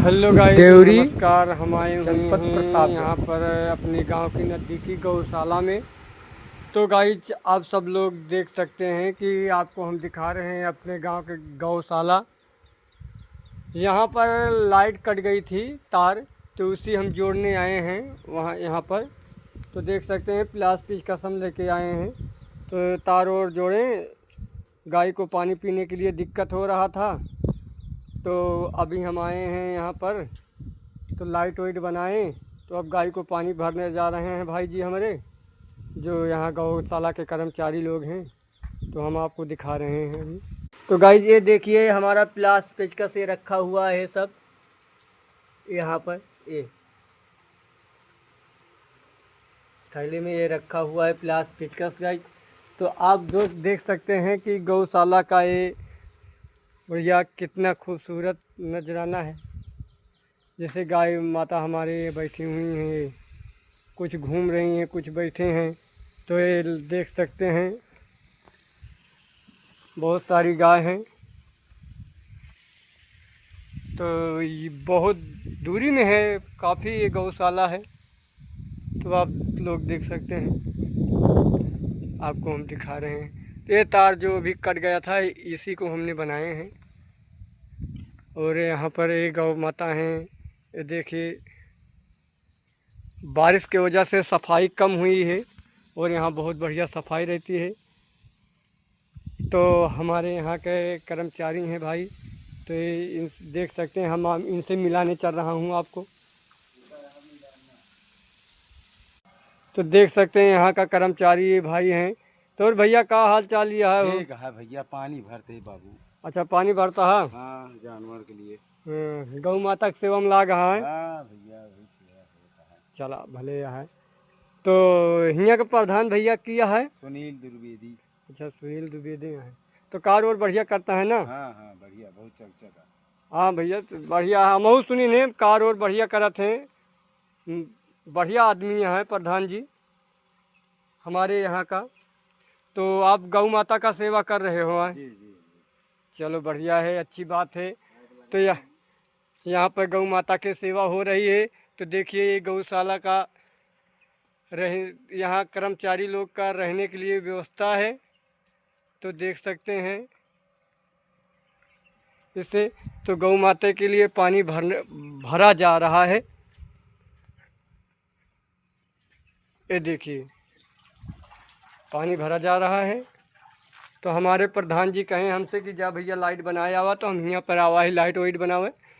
Hello guys, Deori नमस्कार। हम आए हुए जनपद हैं प्रतापगढ़। यहाँ पर अपने गांव की नज़दीकी गौशाला में। तो गाइस, आप सब लोग देख सकते हैं कि आपको हम दिखा रहे हैं अपने गांव के गौशाला। यहाँ पर लाइट कट गई थी, तार, तो उसी हम जोड़ने आए हैं वहाँ यहाँ पर। तो देख सकते हैं प्लास्टिक का सम लेके आए हैं, तो तार और जोड़े। गाय को पानी पीने के लिए दिक्कत हो रहा था, तो अभी हम आए हैं यहाँ पर, तो लाइट वाइट बनाए। तो अब गाय को पानी भरने जा रहे हैं भाई जी हमारे, जो यहाँ गौशाला के कर्मचारी लोग हैं। तो हम आपको दिखा रहे हैं अभी। तो गाय ये देखिए, हमारा प्लास पेचकस ये रखा हुआ है सब यहाँ पर। ये थैली में ये रखा हुआ है प्लास पेचकस गाय। तो आप जो देख सकते हैं कि गौशाला का ये भैया कितना खूबसूरत नजराना है। जैसे गाय माता हमारे बैठी हुई हैं, कुछ घूम रही हैं, कुछ बैठे हैं। तो ये देख सकते हैं बहुत सारी गाय हैं। तो ये बहुत दूरी में है, काफ़ी ये गौशाला है। तो आप लोग देख सकते हैं, आपको हम दिखा रहे हैं। तो ये तार जो अभी कट गया था, इसी को हमने बनाए हैं। और यहाँ पर एक गौ माता हैं। ये देखिए, बारिश की वजह से सफाई कम हुई है, और यहाँ बहुत बढ़िया सफाई रहती है। तो हमारे यहाँ के कर्मचारी हैं भाई। तो ये देख सकते हैं, हम इनसे मिलाने चल रहा हूँ आपको। तो देख सकते हैं यहाँ का कर्मचारी ये भाई हैं। तो और भैया का हाल चाल ये है हो? ठीक है भैया, पानी भरते ही बाबू। अच्छा, पानी भरता है। हाँ, जानवर के लिए। गौ माता के सेवा में लाग है। हाँ भैया, वही सेवा होता है। चला भले है। तो हियाँ का प्रधान भैया किया है। सुनील द्विवेदी। अच्छा, सुनील द्विवेदी है। तो कार और बढ़िया करता है ना। हाँ हाँ, बढ़िया, बहुत चकचका। हाँ भैया, तो बढ़िया है। हम सुनी ने कार और बढ़िया करत हैं। बढ़िया आदमी है प्रधान जी हमारे यहाँ का। तो आप गौ माता का सेवा कर रहे हो हैं? जी जी। चलो बढ़िया है, अच्छी बात है। तो यहाँ पर गौ माता की सेवा हो रही है। तो देखिए, ये गौशाला का रहे, यहाँ कर्मचारी लोग का रहने के लिए व्यवस्था है। तो देख सकते हैं इसे। तो गौ माता के लिए पानी भरा जा रहा है। ये देखिए, पानी भरा जा रहा है। तो हमारे प्रधान जी कहें हमसे कि जा भैया लाइट बनाया हुआ, तो हम यहाँ पर आवा ही लाइट वाइट बनावे।